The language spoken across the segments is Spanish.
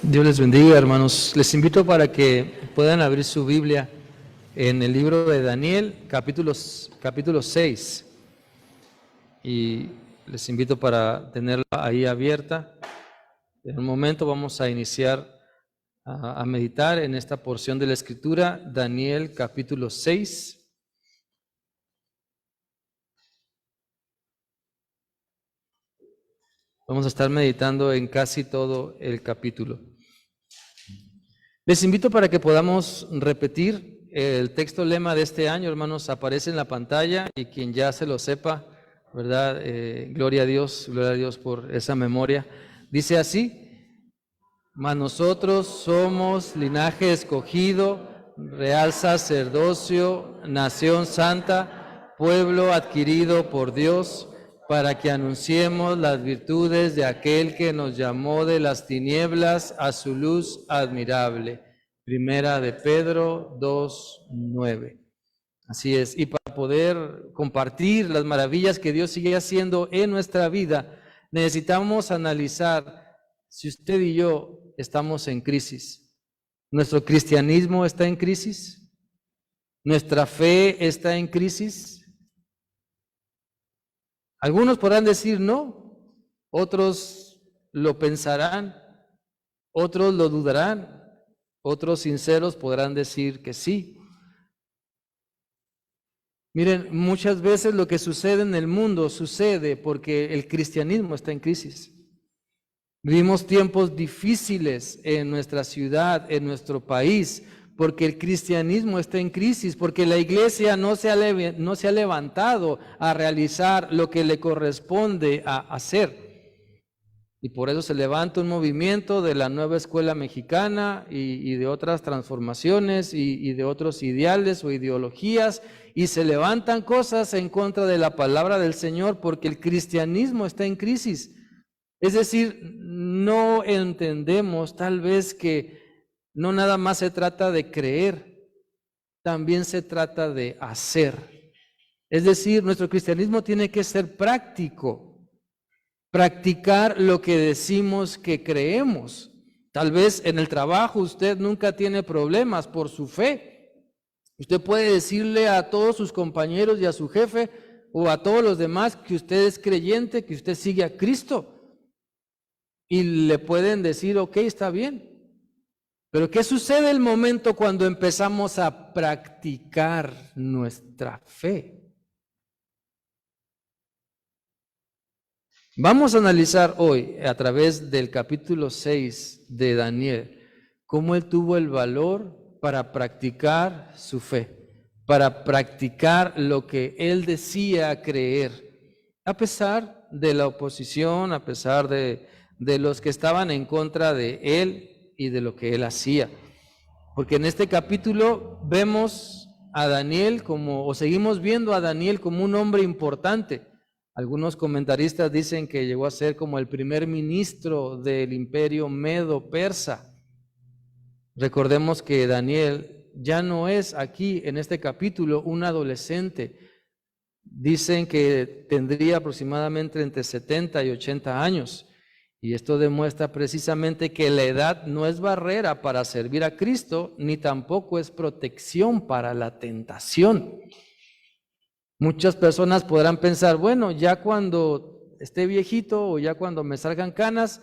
Dios les bendiga, hermanos. Les invito para que puedan abrir su Biblia en el libro de Daniel, capítulo 6. Y les invito para tenerla ahí abierta. En un momento vamos a iniciar a meditar en esta porción de la Escritura, Daniel capítulo 6. Vamos a estar meditando en casi todo el capítulo. Les invito para que podamos repetir el texto lema de este año, hermanos, aparece en la pantalla y quien ya se lo sepa, ¿verdad? Gloria a Dios por esa memoria. Dice así: mas nosotros somos linaje escogido, real sacerdocio, nación santa, pueblo adquirido por Dios, para que anunciemos las virtudes de aquel que nos llamó de las tinieblas a su luz admirable. Primera de Pedro 2:9. Así es, y para poder compartir las maravillas que Dios sigue haciendo en nuestra vida, necesitamos analizar si usted y yo estamos en crisis. ¿Nuestro cristianismo está en crisis? ¿Nuestra fe está en crisis? Algunos podrán decir no, otros lo pensarán, otros lo dudarán, otros sinceros podrán decir que sí. Miren, muchas veces lo que sucede en el mundo sucede porque el cristianismo está en crisis. Vivimos tiempos difíciles en nuestra ciudad, en nuestro país, porque el cristianismo está en crisis, porque la iglesia no se ha levantado a realizar lo que le corresponde a hacer. Y por eso se levanta un movimiento de la nueva escuela mexicana y de otras transformaciones y de otros ideales o ideologías, y se levantan cosas en contra de la palabra del Señor porque el cristianismo está en crisis. Es decir, no entendemos tal vez que no nada más se trata de creer, también se trata de hacer. Es decir, nuestro cristianismo tiene que ser práctico, practicar lo que decimos que creemos. Tal vez en el trabajo usted nunca tiene problemas por su fe. Usted puede decirle a todos sus compañeros y a su jefe o a todos los demás que usted es creyente, que usted sigue a Cristo. Y le pueden decir, ok, está bien. Pero ¿qué sucede el momento cuando empezamos a practicar nuestra fe? Vamos a analizar hoy, a través del capítulo 6 de Daniel, cómo él tuvo el valor para practicar su fe, para practicar lo que él decía creer, a pesar de la oposición, a pesar de los que estaban en contra de él y de lo que él hacía. Porque en este capítulo vemos a Daniel o seguimos viendo a Daniel como un hombre importante. Algunos comentaristas dicen que llegó a ser como el primer ministro del imperio medo-persa. Recordemos que Daniel ya no es aquí en este capítulo un adolescente. Dicen que tendría aproximadamente entre 70 y 80 años. Y esto demuestra precisamente que la edad no es barrera para servir a Cristo, ni tampoco es protección para la tentación. Muchas personas podrán pensar, bueno, ya cuando esté viejito o ya cuando me salgan canas,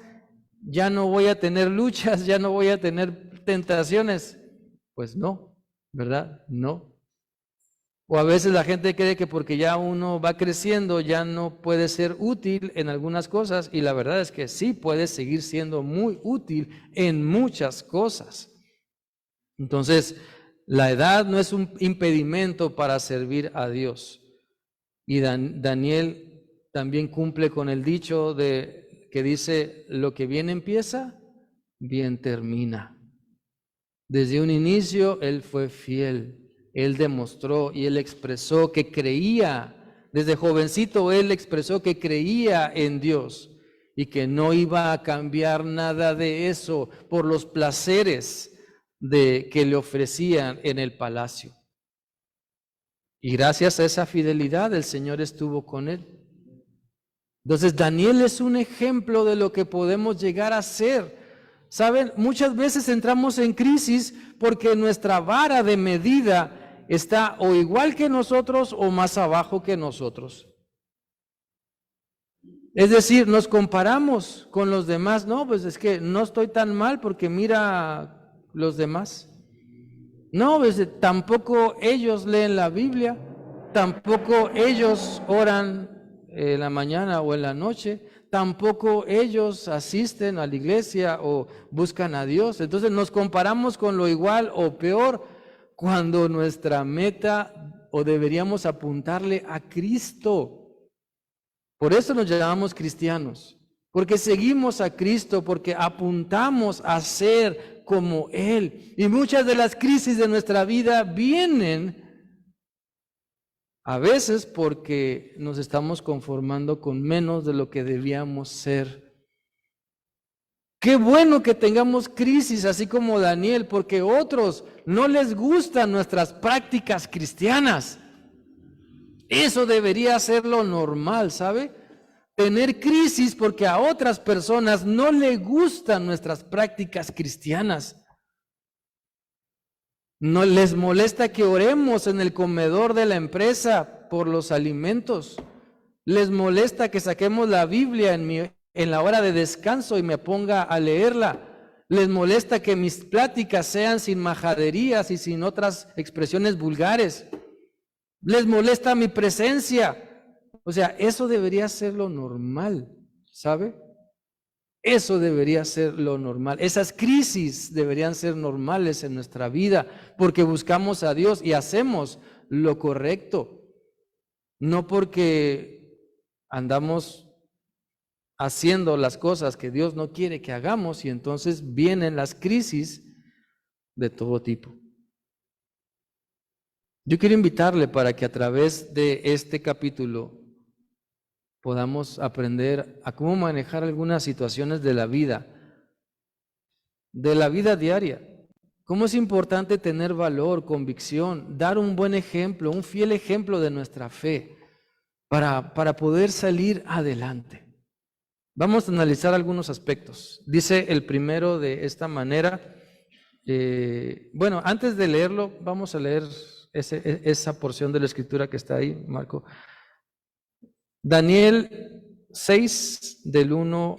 ya no voy a tener luchas, ya no voy a tener tentaciones. Pues no, ¿verdad? No. O a veces la gente cree que porque ya uno va creciendo ya no puede ser útil en algunas cosas, y la verdad es que sí puede seguir siendo muy útil en muchas cosas. Entonces, la edad no es un impedimento para servir a Dios. Y Daniel también cumple con el dicho que dice, lo que bien empieza, bien termina. Desde un inicio él fue fiel. Él demostró y él expresó que creía, desde jovencito él expresó que creía en Dios y que no iba a cambiar nada de eso por los placeres que le ofrecían en el palacio. Y gracias a esa fidelidad el Señor estuvo con él. Entonces Daniel es un ejemplo de lo que podemos llegar a ser ¿Saben? Muchas veces entramos en crisis porque nuestra vara de medida está o igual que nosotros o más abajo que nosotros. Es decir, nos comparamos con los demás. No, pues es que no estoy tan mal porque mira los demás. No, pues tampoco ellos leen la Biblia, tampoco ellos oran en la mañana o en la noche, tampoco ellos asisten a la iglesia o buscan a Dios. Entonces nos comparamos con lo igual o peor cuando nuestra meta o deberíamos apuntarle a Cristo. Por eso nos llamamos cristianos, porque seguimos a Cristo, porque apuntamos a ser como Él. Y muchas de las crisis de nuestra vida vienen a veces porque nos estamos conformando con menos de lo que debíamos ser. Qué bueno que tengamos crisis así como Daniel, porque a otros no les gustan nuestras prácticas cristianas. Eso debería ser lo normal, ¿sabe? Tener crisis porque a otras personas no les gustan nuestras prácticas cristianas. No les molesta que oremos en el comedor de la empresa por los alimentos. Les molesta que saquemos la Biblia en la hora de descanso y me ponga a leerla. Les molesta que mis pláticas sean sin majaderías y sin otras expresiones vulgares. Les molesta mi presencia. O sea, eso debería ser lo normal, ¿sabe? Eso debería ser lo normal. Esas crisis deberían ser normales en nuestra vida porque buscamos a Dios y hacemos lo correcto. No porque andamos haciendo las cosas que Dios no quiere que hagamos y entonces vienen las crisis de todo tipo. Yo quiero invitarle para que a través de este capítulo podamos aprender a cómo manejar algunas situaciones de la vida diaria. Cómo es importante tener valor, convicción, dar un buen ejemplo, un fiel ejemplo de nuestra fe para poder salir adelante. Vamos a analizar algunos aspectos. Dice el primero de esta manera. Bueno, antes de leerlo, vamos a leer esa porción de la escritura que está ahí, Marco. Daniel 6, del 1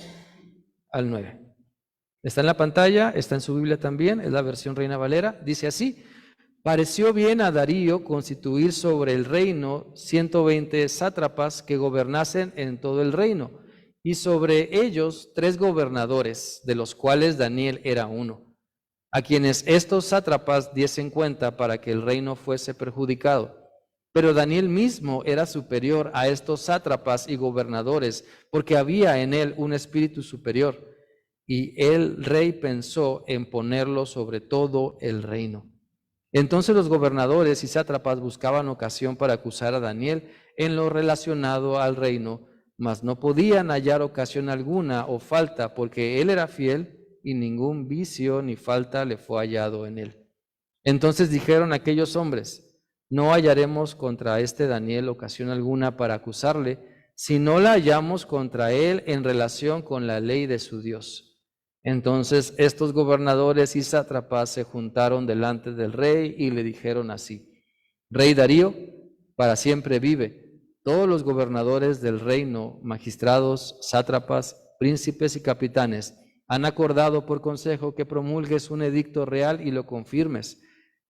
al 9. Está en la pantalla, está en su Biblia también, es la versión Reina Valera. Dice así: pareció bien a Darío constituir sobre el reino 120 sátrapas que gobernasen en todo el reino, y sobre ellos 3 gobernadores, de los cuales Daniel era uno, a quienes estos sátrapas diesen cuenta para que el reino fuese perjudicado. Pero Daniel mismo era superior a estos sátrapas y gobernadores, porque había en él un espíritu superior, y el rey pensó en ponerlo sobre todo el reino. Entonces los gobernadores y sátrapas buscaban ocasión para acusar a Daniel en lo relacionado al reino, mas no podían hallar ocasión alguna o falta, porque él era fiel y ningún vicio ni falta le fue hallado en él. Entonces dijeron aquellos hombres: no hallaremos contra este Daniel ocasión alguna para acusarle, si no la hallamos contra él en relación con la ley de su Dios. Entonces estos gobernadores y sátrapas se juntaron delante del rey y le dijeron así: Rey Darío, para siempre vive. Todos los gobernadores del reino, magistrados, sátrapas, príncipes y capitanes, han acordado por consejo que promulgues un edicto real y lo confirmes,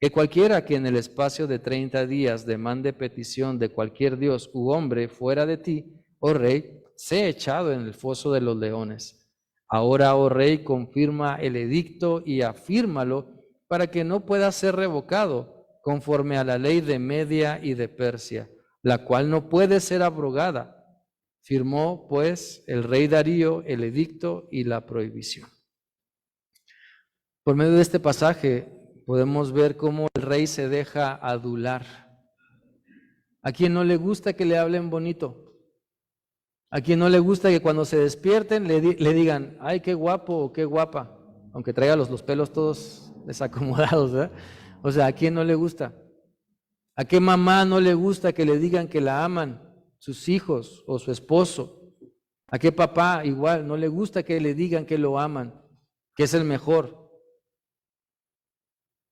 que cualquiera que en el espacio de 30 días demande petición de cualquier dios u hombre fuera de ti, oh rey, sea echado en el foso de los leones. Ahora, oh rey, confirma el edicto y afírmalo para que no pueda ser revocado, conforme a la ley de Media y de Persia, la cual no puede ser abrogada. Firmó, pues, el rey Darío el edicto y la prohibición. Por medio de este pasaje podemos ver cómo el rey se deja adular. ¿A quien no le gusta que le hablen bonito? ¿A quien no le gusta que cuando se despierten le digan: ay, qué guapo o qué guapa? Aunque traiga los pelos todos desacomodados, ¿verdad? O sea, ¿a quién no le gusta? ¿A qué mamá no le gusta que le digan que la aman sus hijos o su esposo? ¿A qué papá igual no le gusta que le digan que lo aman? que es el mejor.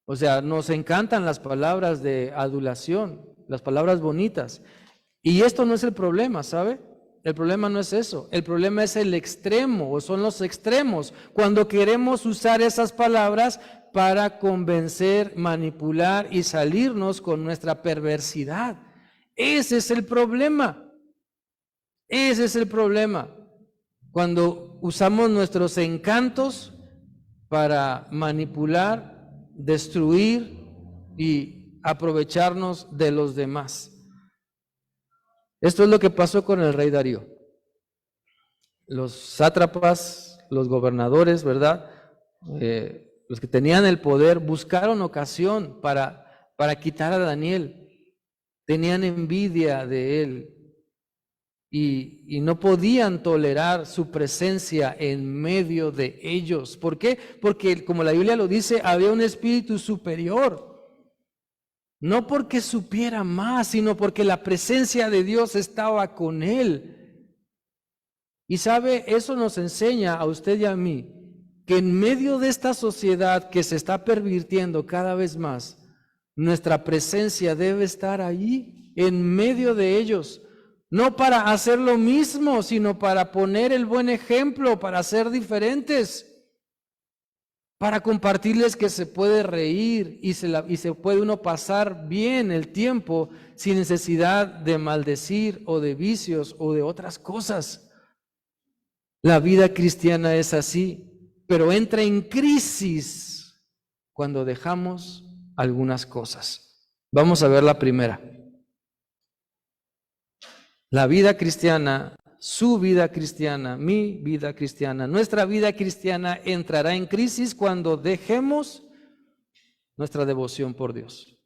O sea, nos encantan las palabras de adulación, las palabras bonitas. Y esto no es el problema, ¿sabe? El problema no es eso. El problema es el extremo, o son los extremos. Cuando queremos usar esas palabras para convencer, manipular y salirnos con nuestra perversidad. Ese es el problema. Ese es el problema. Cuando usamos nuestros encantos para manipular, destruir y aprovecharnos de los demás. Esto es lo que pasó con el rey Darío. Los sátrapas, los gobernadores, ¿verdad? Los que tenían el poder buscaron ocasión para quitar a Daniel. Tenían envidia de él y no podían tolerar su presencia en medio de ellos. ¿Por qué? Porque, como la Biblia lo dice, había un espíritu superior. No porque supiera más, sino porque la presencia de Dios estaba con él. Y sabe, eso nos enseña a usted y a mí que en medio de esta sociedad que se está pervirtiendo cada vez más, nuestra presencia debe estar allí, en medio de ellos. No para hacer lo mismo, sino para poner el buen ejemplo, para ser diferentes. Para compartirles que se puede reír y se puede uno pasar bien el tiempo sin necesidad de maldecir o de vicios o de otras cosas. La vida cristiana es así, pero entra en crisis cuando dejamos algunas cosas. Vamos a ver la primera. La vida cristiana, su vida cristiana, mi vida cristiana, nuestra vida cristiana entrará en crisis cuando dejemos nuestra devoción por Dios.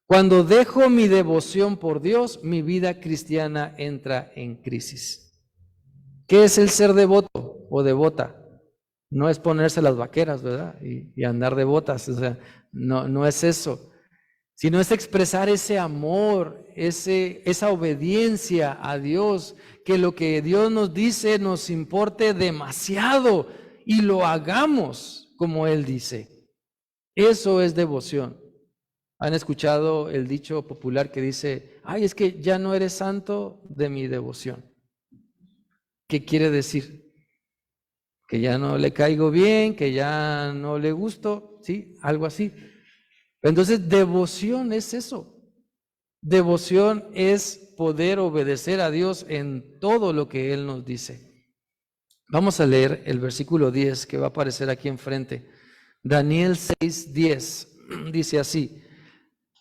Cuando dejo mi devoción por Dios, mi vida cristiana entra en crisis. ¿Qué es el ser devoto o devota? No es ponerse las vaqueras, ¿verdad? Y andar de botas, o sea, no es eso. Sino es expresar ese amor, esa obediencia a Dios, que lo que Dios nos dice nos importe demasiado y lo hagamos como Él dice. Eso es devoción. ¿Han escuchado el dicho popular que dice, ay, es que ya no eres santo de mi devoción? ¿Qué quiere decir? Que ya no le caigo bien, que ya no le gusto, ¿sí? Algo así. Entonces, devoción es eso. Devoción es poder obedecer a Dios en todo lo que Él nos dice. Vamos a leer el versículo 10 que va a aparecer aquí enfrente. Daniel 6:10 dice así: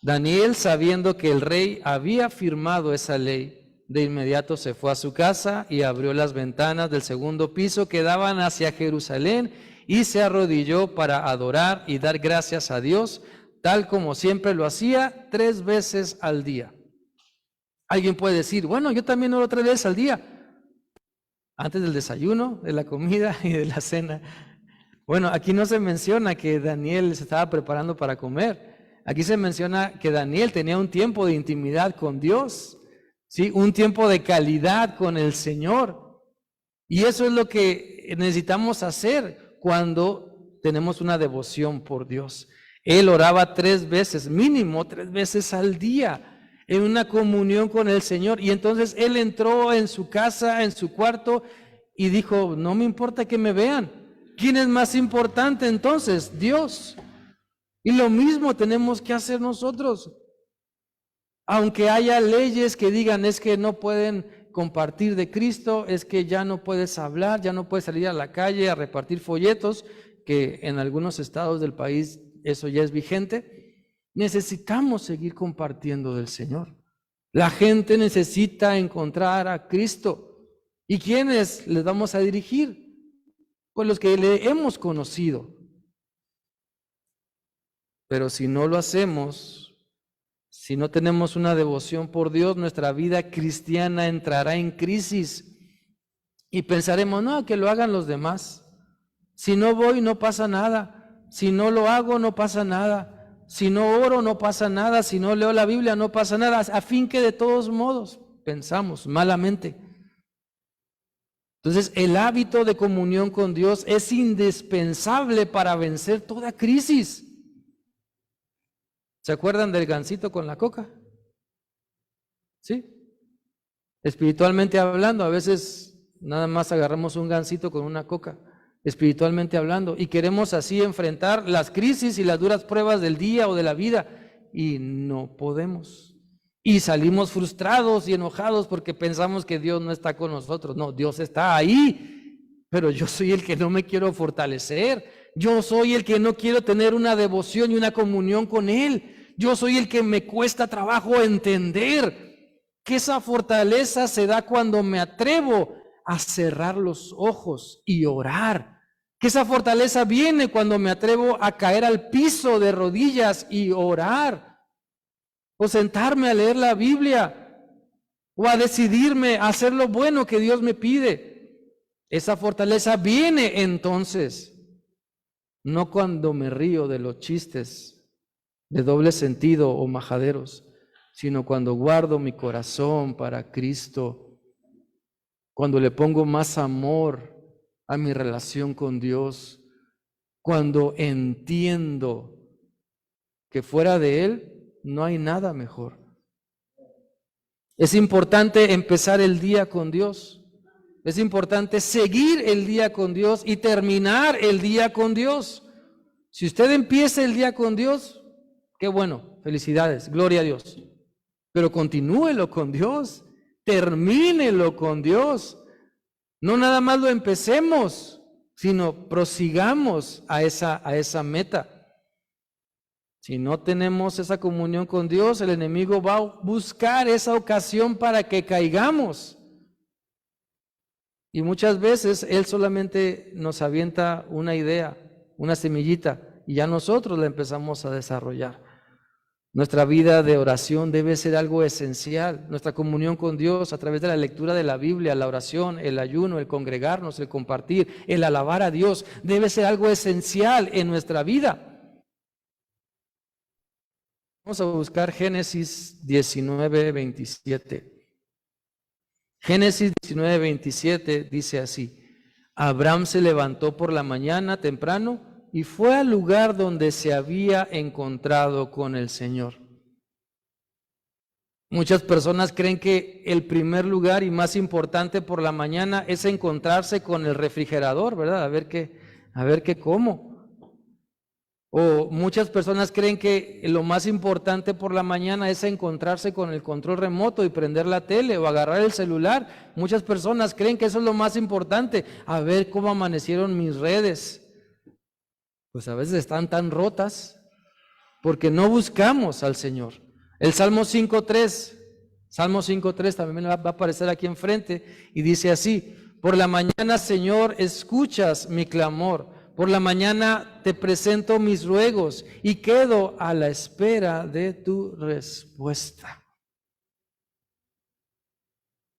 Daniel, sabiendo que el rey había firmado esa ley, de inmediato se fue a su casa y abrió las ventanas del segundo piso que daban hacia Jerusalén y se arrodilló para adorar y dar gracias a Dios, tal como siempre lo hacía 3 veces al día. Alguien puede decir, bueno, yo también oro 3 veces al día, antes del desayuno, de la comida y de la cena. Bueno, aquí no se menciona que Daniel se estaba preparando para comer. Aquí se menciona que Daniel tenía un tiempo de intimidad con Dios, ¿sí? Un tiempo de calidad con el Señor. Y eso es lo que necesitamos hacer cuando tenemos una devoción por Dios. Él oraba 3 veces, mínimo 3 veces al día, en una comunión con el Señor. Y entonces él entró en su casa, en su cuarto, y dijo, no me importa que me vean. ¿Quién es más importante entonces? Dios. Y lo mismo tenemos que hacer nosotros. Aunque haya leyes que digan es que no pueden compartir de Cristo, es que ya no puedes hablar, ya no puedes salir a la calle a repartir folletos, que en algunos estados del país eso ya es vigente, necesitamos seguir compartiendo del Señor. La gente necesita encontrar a Cristo. ¿Y quiénes les vamos a dirigir? Pues los que le hemos conocido. Pero si no lo hacemos, si no tenemos una devoción por Dios, nuestra vida cristiana entrará en crisis y pensaremos, no, que lo hagan los demás. Si no voy, no pasa nada. Si no lo hago, no pasa nada. Si no oro, no pasa nada. Si no leo la Biblia, no pasa nada. A fin que de todos modos, pensamos malamente. Entonces, el hábito de comunión con Dios es indispensable para vencer toda crisis. ¿Se acuerdan del gansito con la coca? ¿Sí? Espiritualmente hablando, a veces nada más agarramos un gansito con una coca, espiritualmente hablando, y queremos así enfrentar las crisis y las duras pruebas del día o de la vida, y no podemos. Y salimos frustrados y enojados porque pensamos que Dios no está con nosotros. No, Dios está ahí, pero yo soy el que no me quiero fortalecer. Yo soy el que no quiero tener una devoción y una comunión con Él. Yo soy el que me cuesta trabajo entender que esa fortaleza se da cuando me atrevo a cerrar los ojos y orar. Que esa fortaleza viene cuando me atrevo a caer al piso de rodillas y orar. O sentarme a leer la Biblia, o a decidirme a hacer lo bueno que Dios me pide. Esa fortaleza viene entonces, no cuando me río de los chistes de doble sentido o majaderos, sino cuando guardo mi corazón para Cristo, cuando le pongo más amor a mi relación con Dios, cuando entiendo que fuera de Él no hay nada mejor. Es importante empezar el día con Dios. Es importante seguir el día con Dios y terminar el día con Dios. Si usted empieza el día con Dios, qué bueno, felicidades, gloria a Dios. Pero continúelo con Dios, termínelo con Dios. No nada más lo empecemos, sino prosigamos a esa meta. Si no tenemos esa comunión con Dios, el enemigo va a buscar esa ocasión para que caigamos. Y muchas veces él solamente nos avienta una idea, una semillita, y ya nosotros la empezamos a desarrollar. Nuestra vida de oración debe ser algo esencial. Nuestra comunión con Dios a través de la lectura de la Biblia, la oración, el ayuno, el congregarnos, el compartir, el alabar a Dios, debe ser algo esencial en nuestra vida. Vamos a buscar Génesis 19, 27. Génesis 19, 27 dice así: Abraham se levantó por la mañana temprano y fue al lugar donde se había encontrado con el Señor. Muchas personas creen que el primer lugar y más importante por la mañana es encontrarse con el refrigerador, ¿verdad? A ver qué como. O muchas personas creen que lo más importante por la mañana es encontrarse con el control remoto y prender la tele o agarrar el celular. Muchas personas creen que eso es lo más importante. A ver cómo amanecieron mis redes. Pues a veces están tan rotas porque no buscamos al Señor. El Salmo 5.3 también va a aparecer aquí enfrente y dice así: Por la mañana, Señor, escuchas mi clamor. Por la mañana te presento mis ruegos y quedo a la espera de tu respuesta.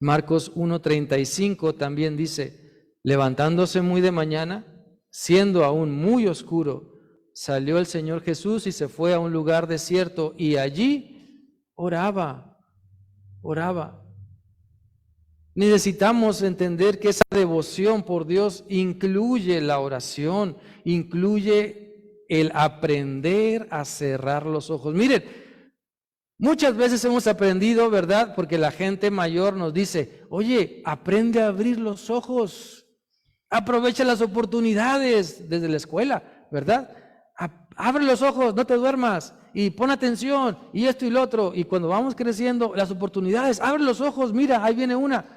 Marcos 1:35 también dice: levantándose muy de mañana, siendo aún muy oscuro, salió el Señor Jesús y se fue a un lugar desierto y allí oraba. Necesitamos entender que esa devoción por Dios incluye la oración, incluye el aprender a cerrar los ojos. Miren, muchas veces hemos aprendido, ¿verdad? Porque la gente mayor nos dice: oye, aprende a abrir los ojos, aprovecha las oportunidades desde la escuela, ¿verdad? Abre los ojos, no te duermas y pon atención y esto y lo otro. Y cuando vamos creciendo, las oportunidades, abre los ojos, mira, ahí viene una.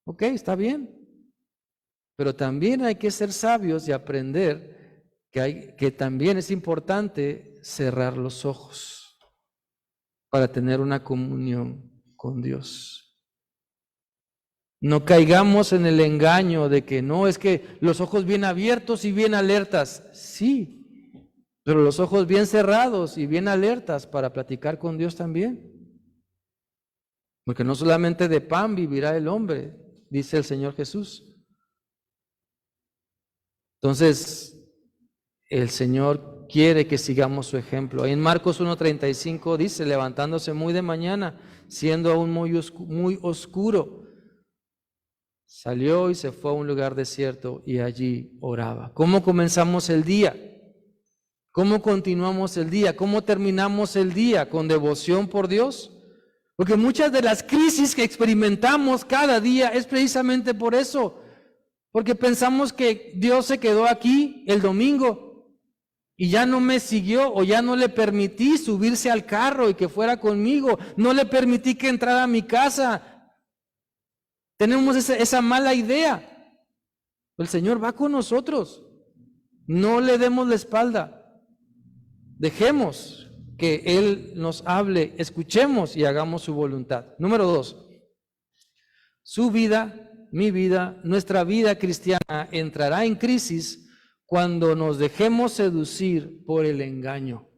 Ok, está bien, pero también hay que ser sabios y aprender que también es importante cerrar los ojos para tener una comunión con Dios. No caigamos en el engaño de que no, es que los ojos bien abiertos y bien alertas. Sí, pero los ojos bien cerrados y bien alertas para platicar con Dios también. Porque no solamente de pan vivirá el hombre, dice el Señor Jesús. Entonces, el Señor quiere que sigamos su ejemplo. Ahí en Marcos 1:35 dice: levantándose muy de mañana, siendo aún muy oscuro, Salió y se fue a un lugar desierto y allí oraba. ¿Cómo comenzamos el día? ¿Cómo continuamos el día? ¿Cómo terminamos el día? ¿Con devoción por Dios? Porque muchas de las crisis que experimentamos cada día es precisamente por eso. Porque pensamos que Dios se quedó aquí el domingo y ya no me siguió, o ya no le permití subirse al carro y que fuera conmigo. No le permití que entrara a mi casa. Tenemos esa mala idea. El Señor va con nosotros. No le demos la espalda. Dejemos que Él nos hable, escuchemos y hagamos su voluntad. Número 2, su vida, mi vida, nuestra vida cristiana entrará en crisis cuando nos dejemos seducir por el engaño.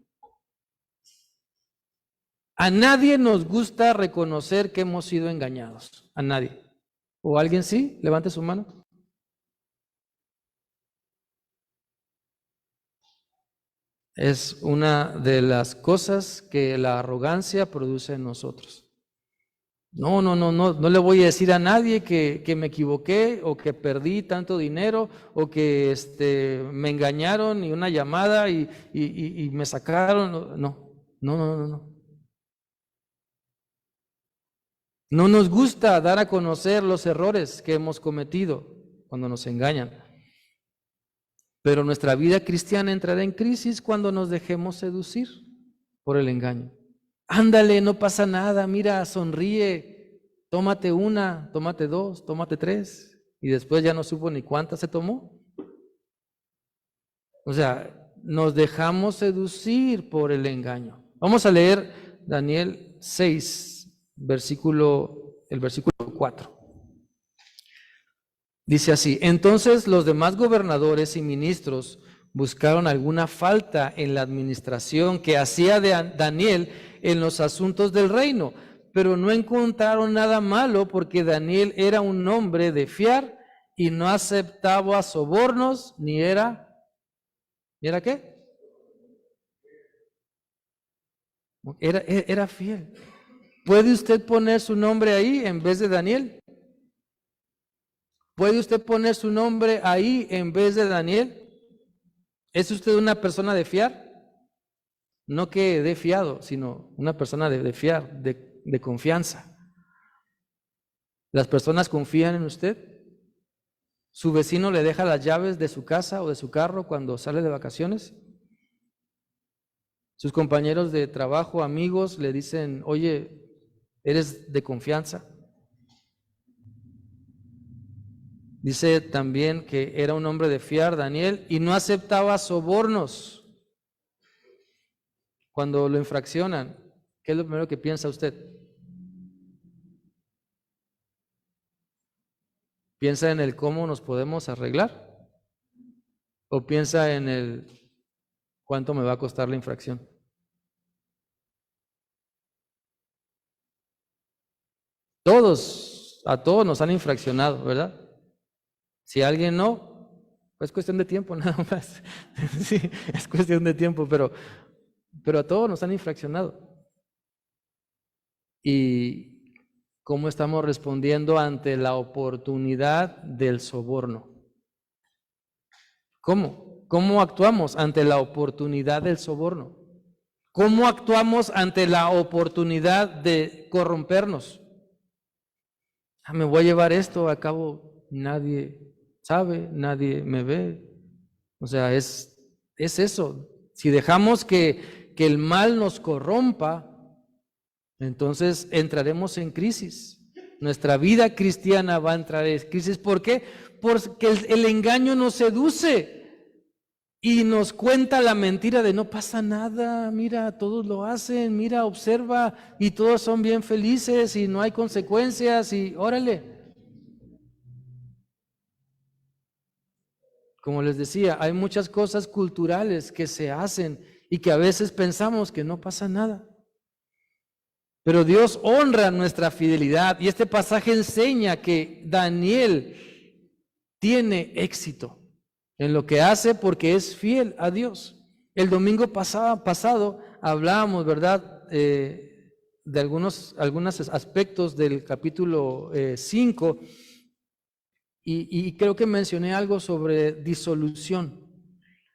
A nadie nos gusta reconocer que hemos sido engañados. A nadie. ¿O alguien sí? Levante su mano. Es una de las cosas que la arrogancia produce en nosotros. No le voy a decir a nadie que me equivoqué o que perdí tanto dinero o que me engañaron y una llamada y me sacaron. No. No nos gusta dar a conocer los errores que hemos cometido cuando nos engañan. Pero nuestra vida cristiana entrará en crisis cuando nos dejemos seducir por el engaño. Ándale, no pasa nada, mira, sonríe, tómate una, tómate dos, tómate tres, y después ya no supo ni cuántas se tomó. O sea, nos dejamos seducir por el engaño. Vamos a leer Daniel 6, el versículo 4. Dice así: entonces los demás gobernadores y ministros buscaron alguna falta en la administración que hacía Daniel en los asuntos del reino, pero no encontraron nada malo porque Daniel era un hombre de fiar y no aceptaba sobornos ni era... ¿Y era qué? Era fiel. ¿Puede usted poner su nombre ahí en vez de Daniel? ¿Puede usted poner su nombre ahí en vez de Daniel? ¿Es usted una persona de fiar? No que de fiado, sino una persona de fiar, de confianza. ¿Las personas confían en usted? ¿Su vecino le deja las llaves de su casa o de su carro cuando sale de vacaciones? ¿Sus compañeros de trabajo, amigos, le dicen, oye, eres de confianza? Dice también que era un hombre de fiar, Daniel, y no aceptaba sobornos. Cuando lo infraccionan, ¿qué es lo primero que piensa usted? ¿Piensa en el cómo nos podemos arreglar? ¿O piensa en el cuánto me va a costar la infracción? A todos nos han infraccionado, ¿verdad? Si alguien no, pues es cuestión de tiempo nada más. Sí, es cuestión de tiempo, pero a todos nos han infraccionado. ¿Y cómo estamos respondiendo ante la oportunidad del soborno? ¿Cómo actuamos ante la oportunidad del soborno? ¿Cómo actuamos ante la oportunidad de corrompernos? Me voy a llevar esto, a cabo nadie sabe, nadie me ve. O sea, es eso. Si dejamos que el mal nos corrompa, entonces entraremos en crisis. Nuestra vida cristiana va a entrar en crisis. ¿Por qué? Porque el engaño nos seduce y nos cuenta la mentira de no pasa nada, mira, todos lo hacen, mira, observa, y todos son bien felices y no hay consecuencias y órale. Como les decía, hay muchas cosas culturales que se hacen y que a veces pensamos que no pasa nada. Pero Dios honra nuestra fidelidad y este pasaje enseña que Daniel tiene éxito en lo que hace porque es fiel a Dios. El domingo pasado hablábamos, ¿verdad?, de algunos aspectos del capítulo 5 y creo que mencioné algo sobre disolución.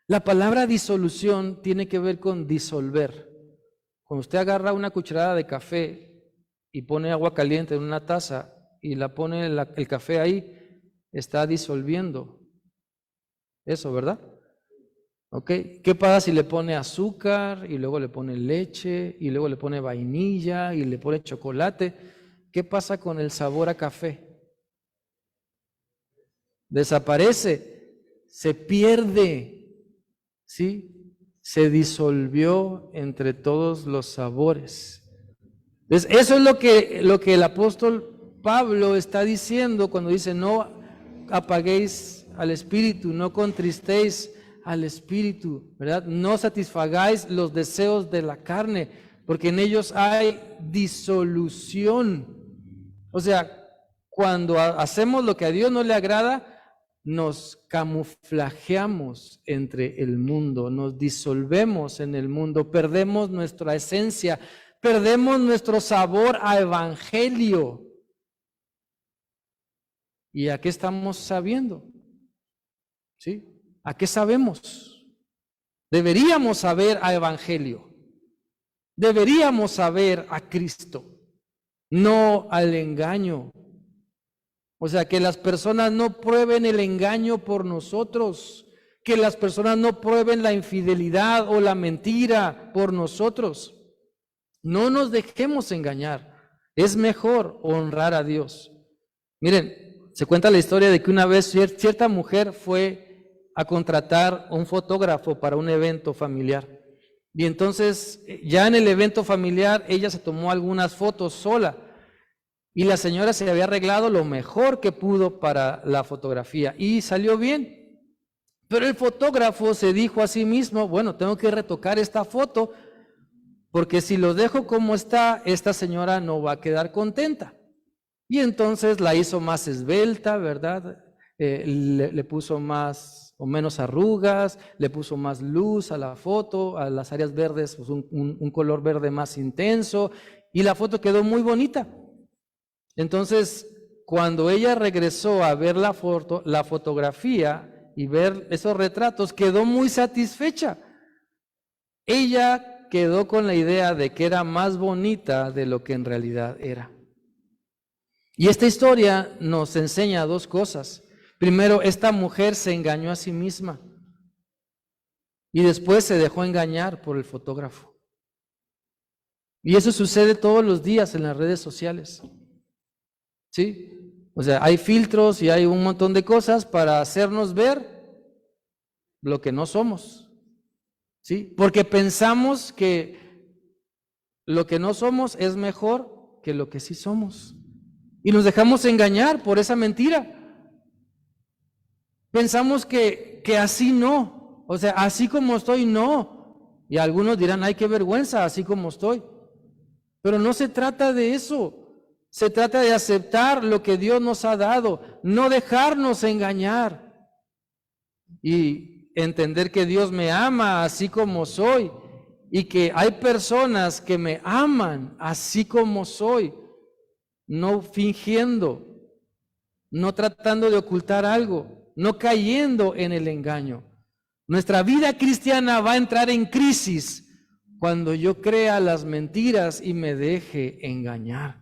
La palabra disolución tiene que ver con disolver. Cuando usted agarra una cucharada de café y pone agua caliente en una taza y la pone el café ahí, está disolviendo eso, ¿verdad? ¿Ok? ¿Qué pasa si le pone azúcar y luego le pone leche y luego le pone vainilla y le pone chocolate? ¿Qué pasa con el sabor a café? Desaparece, se pierde, ¿sí? Se disolvió entre todos los sabores. Entonces, eso es lo que el apóstol Pablo está diciendo cuando dice: no apaguéis al espíritu, no contristéis al espíritu, ¿verdad? No satisfagáis los deseos de la carne, porque en ellos hay disolución. O sea, cuando hacemos lo que a Dios no le agrada, nos camuflajeamos entre el mundo, nos disolvemos en el mundo, perdemos nuestra esencia, perdemos nuestro sabor a evangelio. ¿Y a qué estamos sabiendo? ¿Sí? ¿A qué sabemos? Deberíamos saber a evangelio. Deberíamos saber a Cristo, no al engaño. O sea, que las personas no prueben el engaño por nosotros, que las personas no prueben la infidelidad o la mentira por nosotros. No nos dejemos engañar. Es mejor honrar a Dios. Miren, se cuenta la historia de que una vez cierta mujer fue a contratar a un fotógrafo para un evento familiar. Y entonces, ya en el evento familiar, ella se tomó algunas fotos sola. Y la señora se había arreglado lo mejor que pudo para la fotografía y salió bien. Pero el fotógrafo se dijo a sí mismo: bueno, tengo que retocar esta foto, porque si lo dejo como está, esta señora no va a quedar contenta. Y entonces la hizo más esbelta, ¿verdad? Le puso más o menos arrugas, le puso más luz a la foto, a las áreas verdes, pues un color verde más intenso, y la foto quedó muy bonita. Entonces, cuando ella regresó a ver la fotografía y ver esos retratos, quedó muy satisfecha. Ella quedó con la idea de que era más bonita de lo que en realidad era. Y esta historia nos enseña dos cosas. Primero, esta mujer se engañó a sí misma y después se dejó engañar por el fotógrafo. Y eso sucede todos los días en las redes sociales. ¿Sí? O sea, hay filtros y hay un montón de cosas para hacernos ver lo que no somos. ¿Sí? Porque pensamos que lo que no somos es mejor que lo que sí somos. Y nos dejamos engañar por esa mentira. Pensamos que así no. O sea, así como estoy, no. Y algunos dirán: ay, qué vergüenza, así como estoy. Pero no se trata de eso. Se trata de aceptar lo que Dios nos ha dado, no dejarnos engañar y entender que Dios me ama así como soy y que hay personas que me aman así como soy, no fingiendo, no tratando de ocultar algo, no cayendo en el engaño. Nuestra vida cristiana va a entrar en crisis cuando yo crea las mentiras y me deje engañar.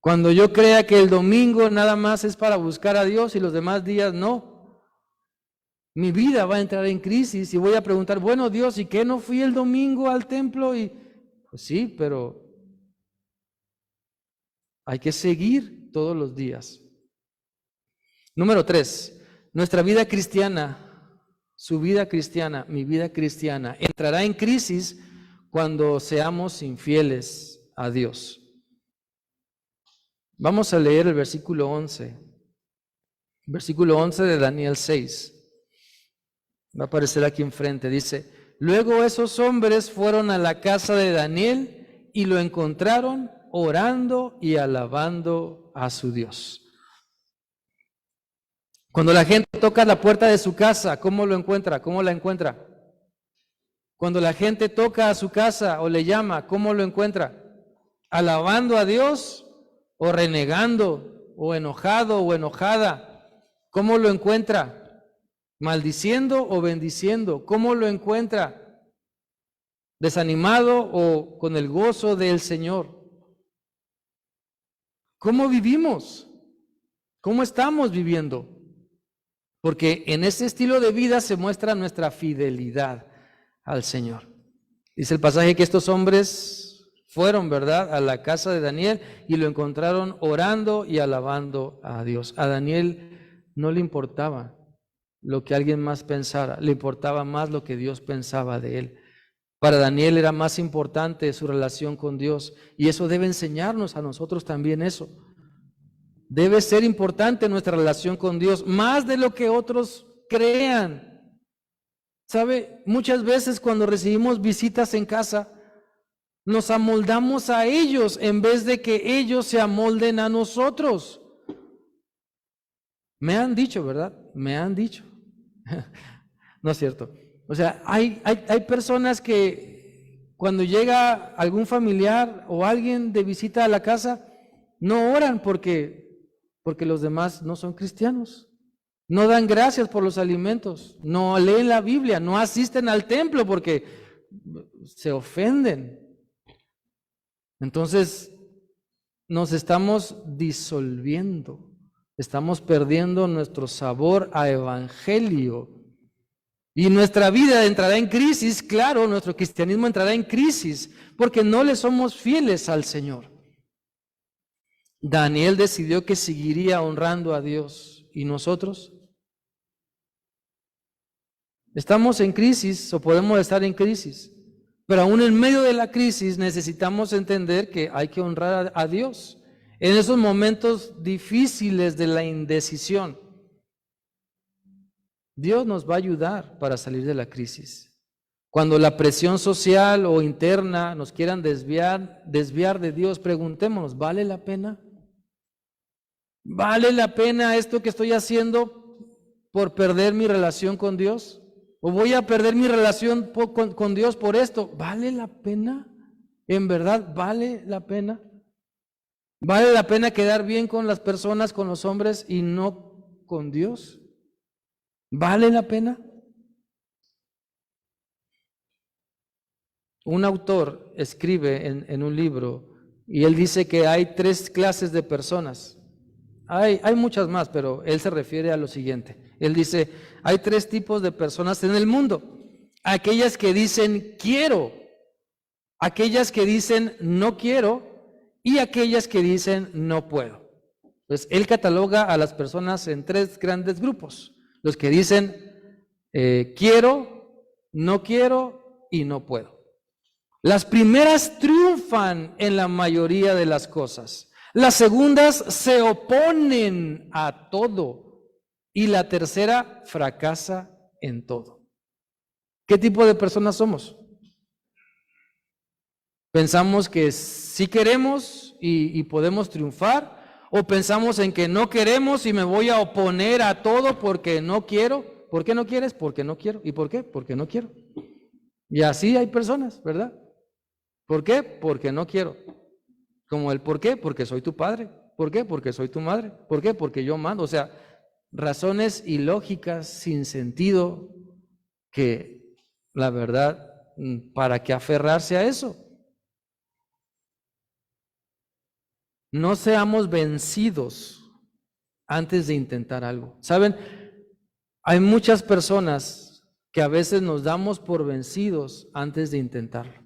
Cuando yo crea que el domingo nada más es para buscar a Dios y los demás días no, mi vida va a entrar en crisis y voy a preguntar: bueno, Dios, ¿y qué no fui el domingo al templo? Y pues sí, pero hay que seguir todos los días. Número 3, nuestra vida cristiana, su vida cristiana, mi vida cristiana, entrará en crisis cuando seamos infieles a Dios. Vamos a leer el versículo 11. Versículo 11 de Daniel 6. Va a aparecer aquí enfrente. Dice: luego esos hombres fueron a la casa de Daniel y lo encontraron orando y alabando a su Dios. Cuando la gente toca la puerta de su casa, ¿cómo lo encuentra? ¿Cómo la encuentra? Cuando la gente toca a su casa o le llama, ¿cómo lo encuentra? ¿Alabando a Dios o renegando o enojado o enojada, ¿cómo lo encuentra? ¿Maldiciendo o bendiciendo? ¿Cómo lo encuentra? ¿Desanimado o con el gozo del Señor? ¿Cómo vivimos? ¿Cómo estamos viviendo? Porque en ese estilo de vida se muestra nuestra fidelidad al Señor. Dice el pasaje que estos hombres fueron, ¿verdad?, a la casa de Daniel y lo encontraron orando y alabando a Dios. A Daniel no le importaba lo que alguien más pensara, le importaba más lo que Dios pensaba de él. Para Daniel era más importante su relación con Dios, y eso debe enseñarnos a nosotros también eso. Debe ser importante nuestra relación con Dios, más de lo que otros crean. ¿Sabe? Muchas veces cuando recibimos visitas en casa, nos amoldamos a ellos en vez de que ellos se amolden a nosotros. Me han dicho, ¿verdad? Me han dicho. No es cierto. O sea, hay personas que cuando llega algún familiar o alguien de visita a la casa, no oran porque los demás no son cristianos. No dan gracias por los alimentos, no leen la Biblia, no asisten al templo porque se ofenden. Entonces, nos estamos disolviendo, estamos perdiendo nuestro sabor a evangelio. Y nuestra vida entrará en crisis, claro, nuestro cristianismo entrará en crisis, porque no le somos fieles al Señor. Daniel decidió que seguiría honrando a Dios. ¿Y nosotros? Estamos en crisis o podemos estar en crisis, pero aún en medio de la crisis necesitamos entender que hay que honrar a Dios en esos momentos difíciles de la indecisión. Dios nos va a ayudar para salir de la crisis. Cuando la presión social o interna nos quieran desviar de Dios, preguntémonos, ¿vale la pena? ¿Vale la pena esto que estoy haciendo por perder mi relación con Dios? ¿O voy a perder mi relación con Dios por esto? ¿Vale la pena? ¿En verdad vale la pena? ¿Vale la pena quedar bien con las personas, con los hombres y no con Dios? ¿Vale la pena? Un autor escribe en un libro y él dice que hay 3 clases de personas. Hay muchas más, pero él se refiere a lo siguiente. Él dice, hay 3 tipos de personas en el mundo. Aquellas que dicen quiero, aquellas que dicen no quiero y aquellas que dicen no puedo. Pues él cataloga a las personas en 3 grandes grupos. Los que dicen quiero, no quiero y no puedo. Las primeras triunfan en la mayoría de las cosas. Las segundas se oponen a todo y la tercera fracasa en todo. ¿Qué tipo de personas somos? ¿Pensamos que sí queremos y podemos triunfar? ¿O pensamos en que no queremos y me voy a oponer a todo porque no quiero? ¿Por qué no quieres? Porque no quiero. ¿Y por qué? Porque no quiero. Y así hay personas, ¿verdad? ¿Por qué? Porque no quiero. Como el ¿por qué? Porque soy tu padre. ¿Por qué? Porque soy tu madre. ¿Por qué? Porque yo mando. O sea, razones ilógicas, sin sentido, que la verdad, ¿para qué aferrarse a eso? No seamos vencidos antes de intentar algo. ¿Saben? Hay muchas personas que a veces nos damos por vencidos antes de intentarlo.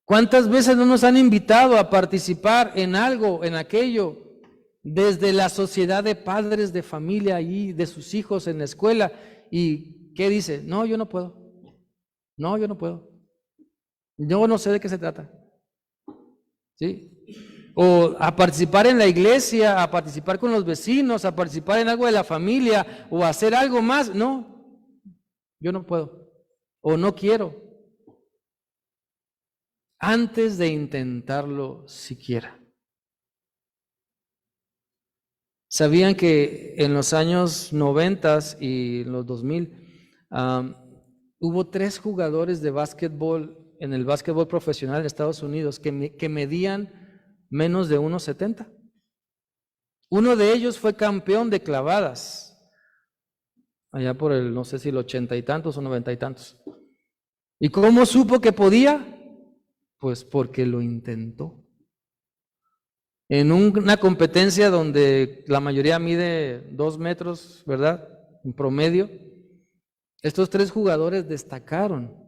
¿Cuántas veces no nos han invitado a participar en algo, en aquello, desde la sociedad de padres de familia y de sus hijos en la escuela? ¿Y qué dice? No, yo no puedo. No, yo no puedo. Yo no sé de qué se trata. ¿Sí? O a participar en la iglesia, a participar con los vecinos, a participar en algo de la familia, o a hacer algo más. No, yo no puedo. O no quiero. Antes de intentarlo siquiera. ¿Sabían que en los años 90 y los 2000 hubo 3 jugadores de básquetbol en el básquetbol profesional en Estados Unidos que medían menos de 1.70? Uno de ellos fue campeón de clavadas, allá por el, no sé si el 80 y tantos o 90 y tantos. ¿Y cómo supo que podía? Pues porque lo intentó. En una competencia donde la mayoría mide 2 metros, ¿verdad? En promedio, estos 3 jugadores destacaron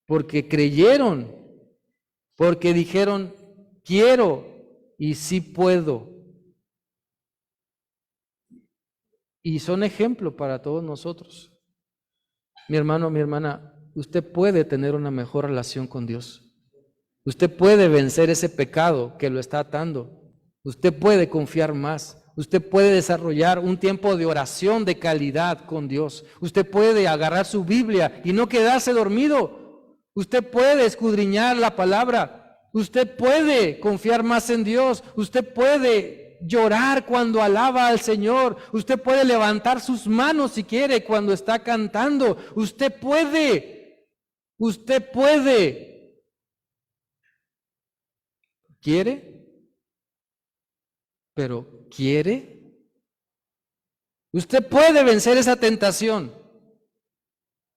porque creyeron, porque dijeron, quiero y sí puedo. Y son ejemplo para todos nosotros. Mi hermano, mi hermana, usted puede tener una mejor relación con Dios. Usted puede vencer ese pecado que lo está atando. Usted puede confiar más. Usted puede desarrollar un tiempo de oración de calidad con Dios. Usted puede agarrar su Biblia y no quedarse dormido. Usted puede escudriñar la palabra. Usted puede confiar más en Dios. Usted puede llorar cuando alaba al Señor. Usted puede levantar sus manos si quiere cuando está cantando. Usted puede. Usted puede. ¿Quiere? Pero ¿quiere? Usted puede vencer esa tentación.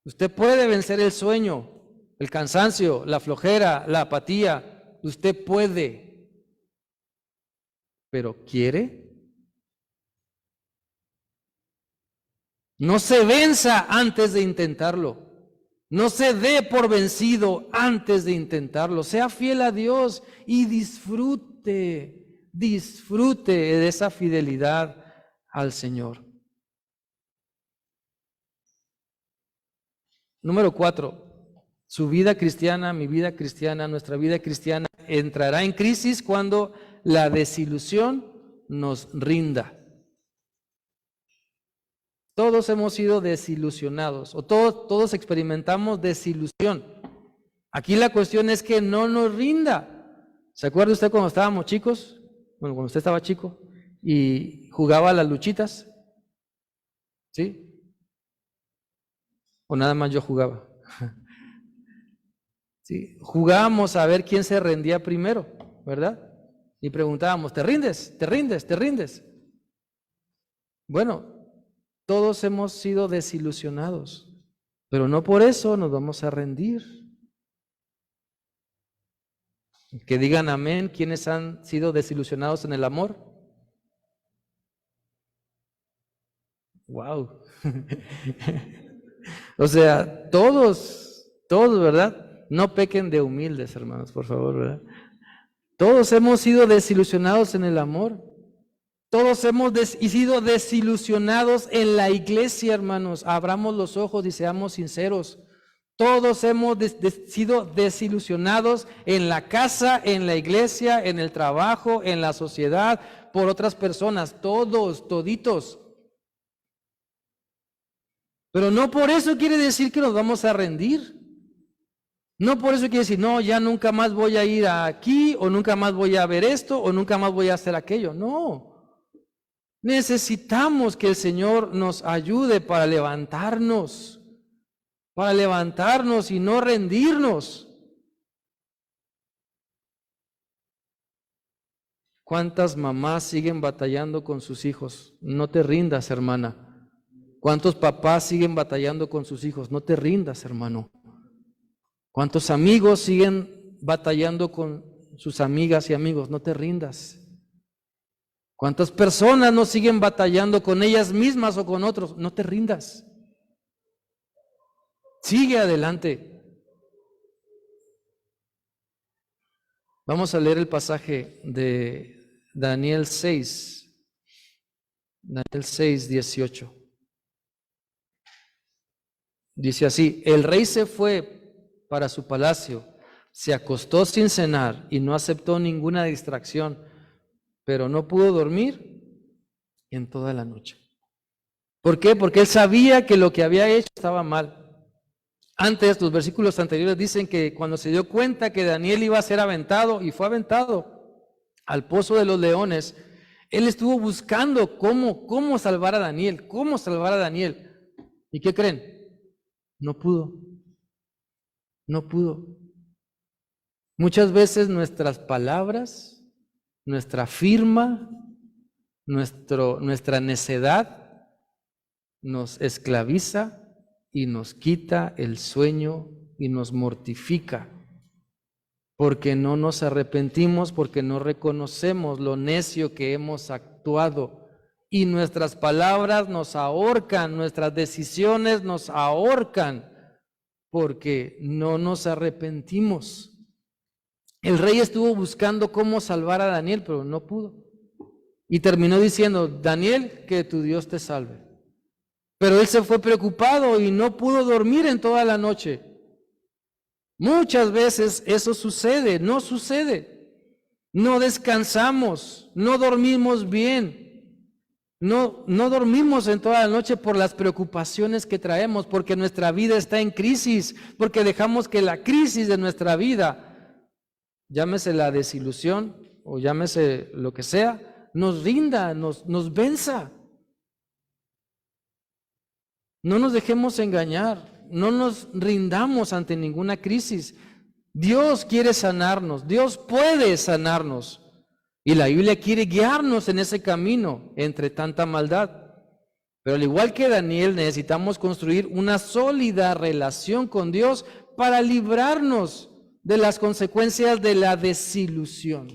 Usted puede vencer el sueño, el cansancio, la flojera, la apatía. Usted puede. Pero ¿quiere? No se venza antes de intentarlo. No se dé por vencido antes de intentarlo. Sea fiel a Dios y disfrute de esa fidelidad al Señor. Número 4, su vida cristiana, mi vida cristiana, nuestra vida cristiana entrará en crisis cuando la desilusión nos rinda. Todos hemos sido desilusionados o todos experimentamos desilusión. Aquí la cuestión es que no nos rinda. ¿Se acuerda usted cuando estábamos chicos? Bueno, cuando usted estaba chico y jugaba a las luchitas, ¿sí? ¿O nada más yo jugaba? ¿Sí? Jugábamos a ver quién se rendía primero, ¿verdad? Y preguntábamos, ¿te rindes? ¿Te rindes? ¿Te rindes? Bueno, todos hemos sido desilusionados, pero no por eso nos vamos a rendir. Que digan amén, ¿quiénes han sido desilusionados en el amor? Wow. O sea, todos, ¿verdad? No pequen de humildes, hermanos, por favor, ¿verdad? Todos hemos sido desilusionados en el amor. Todos hemos sido desilusionados en la iglesia, hermanos. Abramos los ojos y seamos sinceros. Todos hemos sido desilusionados en la casa, en la iglesia, en el trabajo, en la sociedad, por otras personas. Todos, toditos. Pero no por eso quiere decir que nos vamos a rendir. No por eso quiere decir, no, ya nunca más voy a ir aquí, o nunca más voy a ver esto, o nunca más voy a hacer aquello. No. Necesitamos que el Señor nos ayude para levantarnos y no rendirnos. ¿Cuántas mamás siguen batallando con sus hijos? No te rindas, hermana. ¿Cuántos papás siguen batallando con sus hijos? No te rindas, hermano. ¿Cuántos amigos siguen batallando con sus amigas y amigos? No te rindas. ¿Cuántas personas no siguen batallando con ellas mismas o con otros? No te rindas. Sigue adelante. Vamos a leer el pasaje de Daniel 6, Daniel 6, 18. Dice así, el rey se fue para su palacio, se acostó sin cenar y no aceptó ninguna distracción, pero no pudo dormir en toda la noche. ¿Por qué? Porque él sabía que lo que había hecho estaba mal. Antes, los versículos anteriores dicen que cuando se dio cuenta que Daniel iba a ser aventado, y fue aventado al pozo de los leones, él estuvo buscando cómo salvar a Daniel, cómo salvar a Daniel. ¿Y qué creen? No pudo. No pudo. Muchas veces nuestras palabras, nuestra firma, Nuestra necedad nos esclaviza y nos quita el sueño y nos mortifica, porque no nos arrepentimos, porque no reconocemos lo necio que hemos actuado, y nuestras palabras nos ahorcan, nuestras decisiones nos ahorcan, porque no nos arrepentimos. El rey estuvo buscando cómo salvar a Daniel, pero no pudo. Y terminó diciendo: Daniel, que tu Dios te salve. Pero él se fue preocupado y no pudo dormir en toda la noche. Muchas veces eso sucede, no sucede. No descansamos, no dormimos bien. No dormimos en toda la noche por las preocupaciones que traemos, porque nuestra vida está en crisis, porque dejamos que la crisis de nuestra vida, llámese la desilusión o llámese lo que sea, nos rinda, nos venza. No nos dejemos engañar, no nos rindamos ante ninguna crisis. Dios quiere sanarnos, Dios puede sanarnos. Y la Biblia quiere guiarnos en ese camino entre tanta maldad. Pero al igual que Daniel, necesitamos construir una sólida relación con Dios para librarnos de las consecuencias de la desilusión.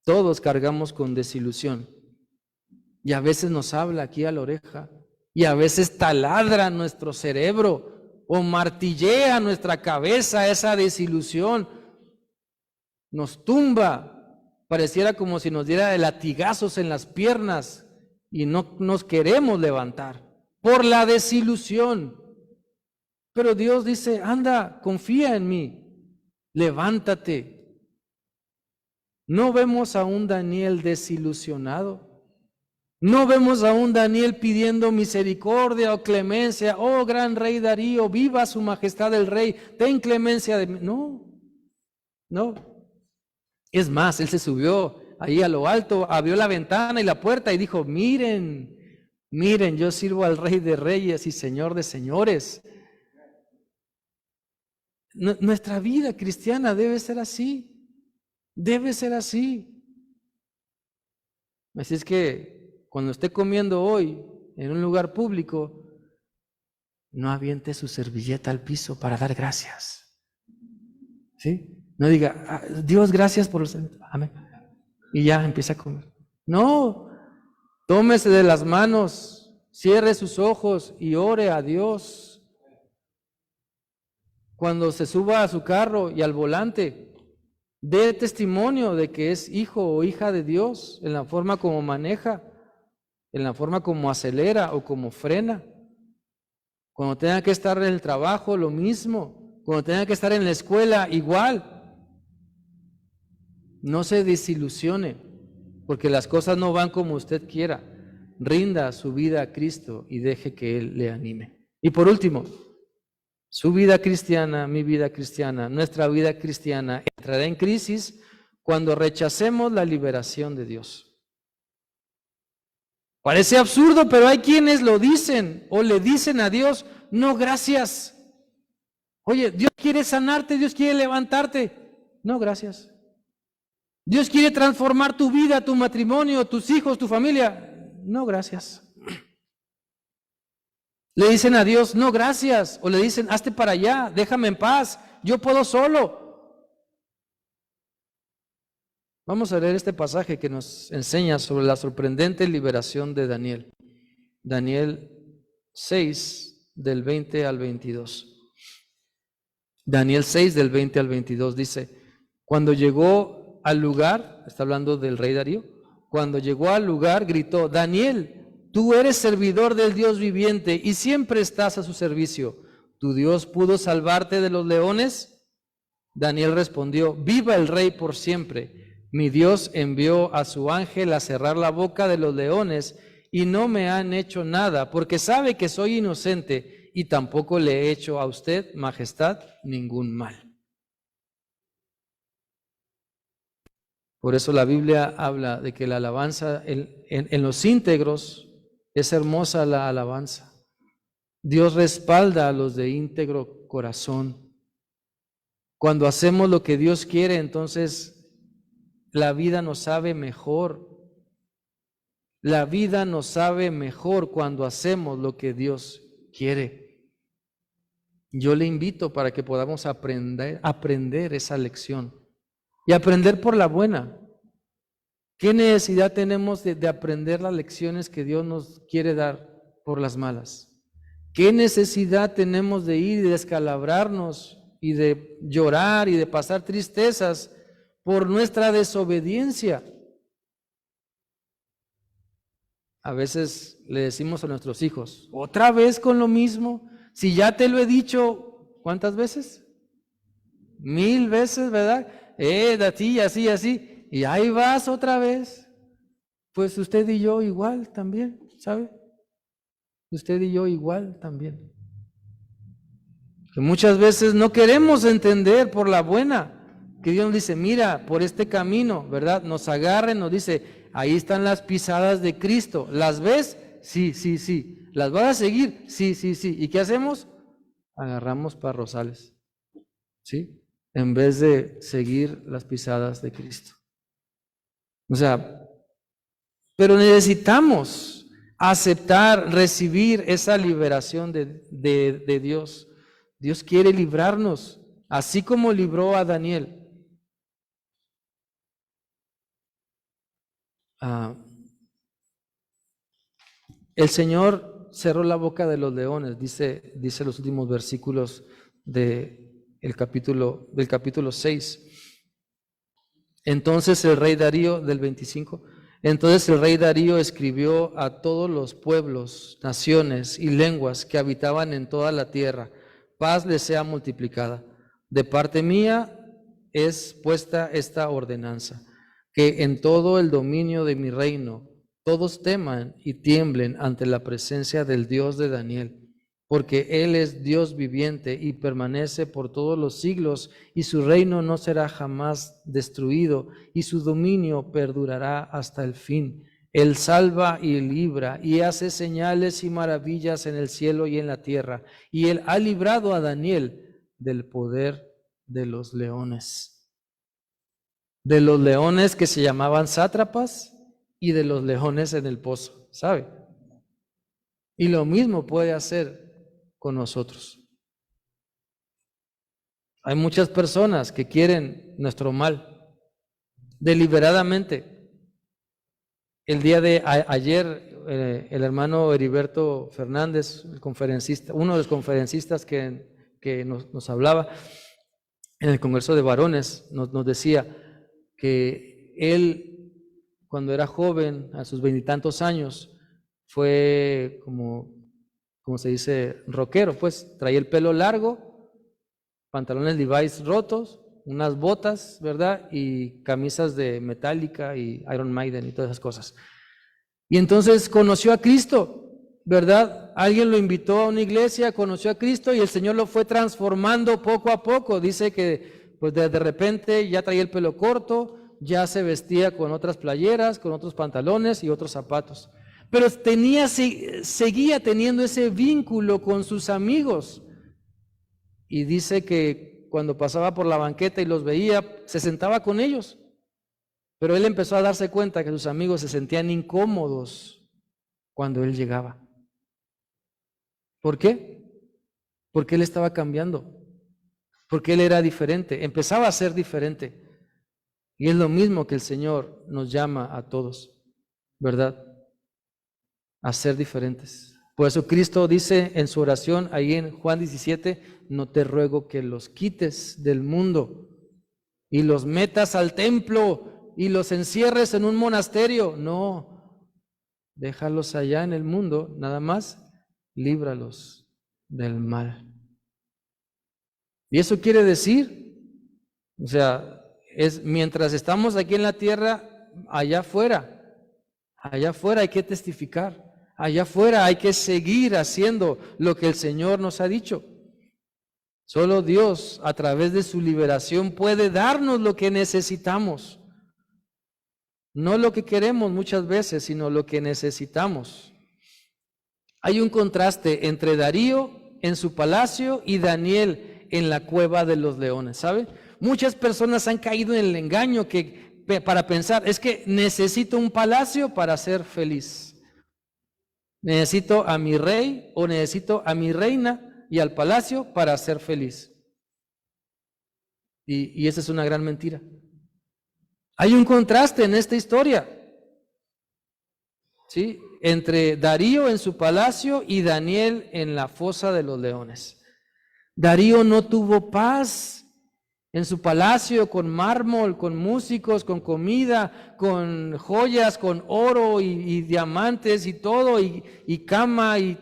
Todos cargamos con desilusión. Y a veces nos habla aquí a la oreja. Y a veces taladra nuestro cerebro o martillea nuestra cabeza esa desilusión. Nos tumba, pareciera como si nos diera de latigazos en las piernas y no nos queremos levantar por la desilusión. Pero Dios dice: anda, confía en mí, levántate. No vemos a un Daniel desilusionado, no vemos a un Daniel pidiendo misericordia o clemencia: oh gran rey Darío, viva su majestad el rey, ten clemencia de mí. No. Es más, él se subió ahí a lo alto, abrió la ventana y la puerta y dijo: miren, yo sirvo al Rey de Reyes y Señor de Señores. Nuestra vida cristiana debe ser así, debe ser así. Así es que cuando esté comiendo hoy en un lugar público, no aviente su servilleta al piso para dar gracias. ¿Sí? No diga: Dios, gracias por los... Amén. Y ya empieza a comer. No, tómese de las manos, cierre sus ojos y ore a Dios. Cuando se suba a su carro y al volante, dé testimonio de que es hijo o hija de Dios en la forma como maneja, en la forma como acelera o como frena. Cuando tenga que estar en el trabajo, lo mismo. Cuando tenga que estar en la escuela, igual. No se desilusione, porque las cosas no van como usted quiera. Rinda su vida a Cristo y deje que Él le anime. Y por último, su vida cristiana, mi vida cristiana, nuestra vida cristiana entrará en crisis cuando rechacemos la liberación de Dios. Parece absurdo, pero hay quienes lo dicen o le dicen a Dios: no, gracias. Oye, Dios quiere sanarte, Dios quiere levantarte. No, gracias. Dios quiere transformar tu vida, tu matrimonio, tus hijos, tu familia. No, gracias. Le dicen a Dios: no, gracias. O le dicen: hazte para allá, déjame en paz, yo puedo solo. Vamos a leer este pasaje que nos enseña sobre la sorprendente liberación de Daniel. Daniel 6, del 20 al 22. Daniel 6, del 20 al 22 dice: cuando llegó al lugar, está hablando del rey Darío, cuando llegó al lugar gritó: Daniel, tú eres servidor del Dios viviente y siempre estás a su servicio. ¿Tu Dios pudo salvarte de los leones? Daniel respondió: viva el rey por siempre. Mi Dios envió a su ángel a cerrar la boca de los leones y no me han hecho nada, porque sabe que soy inocente y tampoco le he hecho a usted, majestad, ningún mal. Por eso la Biblia habla de que la alabanza en los íntegros es hermosa la alabanza. Dios respalda a los de íntegro corazón. Cuando hacemos lo que Dios quiere, entonces la vida nos sabe mejor. La vida nos sabe mejor cuando hacemos lo que Dios quiere. Yo le invito para que podamos aprender esa lección y aprender por la buena. ¿Qué necesidad tenemos de aprender las lecciones que Dios nos quiere dar por las malas? ¿Qué necesidad tenemos de ir y de descalabrarnos y de llorar y de pasar tristezas por nuestra desobediencia? A veces le decimos a nuestros hijos, ¿otra vez con lo mismo? Si ya te lo he dicho, ¿cuántas veces? 1000 veces, ¿verdad? Así, así, así. Y ahí vas otra vez. Pues usted y yo igual también, ¿sabe? Usted y yo igual también. Que muchas veces no queremos entender por la buena. Que Dios nos dice, mira, por este camino, ¿verdad? Nos agarra y nos dice, ahí están las pisadas de Cristo. ¿Las ves? Sí, sí, sí. ¿Las vas a seguir? Sí, sí, sí. ¿Y qué hacemos? Agarramos parrozales, ¿sí? En vez de seguir las pisadas de Cristo. O sea, pero necesitamos aceptar, recibir esa liberación de Dios. Dios quiere librarnos, así como libró a Daniel. El Señor cerró la boca de los leones, dice los últimos versículos del capítulo 6. Entonces el rey Darío, del 25, entonces el rey Darío escribió a todos los pueblos, naciones y lenguas que habitaban en toda la tierra, paz les sea multiplicada. De parte mía es puesta esta ordenanza, que en todo el dominio de mi reino todos teman y tiemblen ante la presencia del Dios de Daniel, porque Él es Dios viviente y permanece por todos los siglos, y su reino no será jamás destruido, y su dominio perdurará hasta el fin. Él salva y libra, y hace señales y maravillas en el cielo y en la tierra, y Él ha librado a Daniel del poder de los leones. De los leones que se llamaban sátrapas y de los leones en el pozo, ¿sabe? Y lo mismo puede hacer con nosotros. Hay muchas personas que quieren nuestro mal deliberadamente. El día de ayer, el hermano Heriberto Fernández, el conferencista, uno de los conferencistas que nos hablaba en el Congreso de Varones, nos decía que él, cuando era joven, a sus 20 y tantos años, fue como se dice, rockero, pues traía el pelo largo, pantalones Levi's rotos, unas botas, ¿verdad? Y camisas de Metallica y Iron Maiden y todas esas cosas. Y entonces conoció a Cristo, ¿verdad? Alguien lo invitó a una iglesia, conoció a Cristo y el Señor lo fue transformando poco a poco. Dice que pues de repente ya traía el pelo corto, ya se vestía con otras playeras, con otros pantalones y otros zapatos. Pero seguía teniendo ese vínculo con sus amigos. Y dice que cuando pasaba por la banqueta y los veía, se sentaba con ellos. Pero él empezó a darse cuenta que sus amigos se sentían incómodos cuando él llegaba. ¿Por qué? Porque él estaba cambiando. Porque él era diferente. Empezaba a ser diferente. Y es lo mismo que el Señor nos llama a todos, ¿verdad? A ser diferentes. Por eso Cristo dice en su oración ahí en Juan 17, no te ruego que los quites del mundo y los metas al templo y los encierres en un monasterio. No, déjalos allá en el mundo, nada más líbralos del mal. Y eso quiere decir, o sea, es mientras estamos aquí en la tierra, allá afuera hay que testificar. Allá afuera hay que seguir haciendo lo que el Señor nos ha dicho. Solo Dios, a través de su liberación, puede darnos lo que necesitamos. No lo que queremos muchas veces, sino lo que necesitamos. Hay un contraste entre Darío en su palacio y Daniel en la cueva de los leones, ¿sabe? Muchas personas han caído en el engaño que para pensar, es que necesito un palacio para ser feliz. Necesito a mi rey o necesito a mi reina y al palacio para ser feliz. Y esa es una gran mentira. Hay un contraste en esta historia, ¿sí?, entre Darío en su palacio y Daniel en la fosa de los leones. Darío no tuvo paz en su palacio con mármol, con músicos, con comida, con joyas, con oro y diamantes y todo, y cama y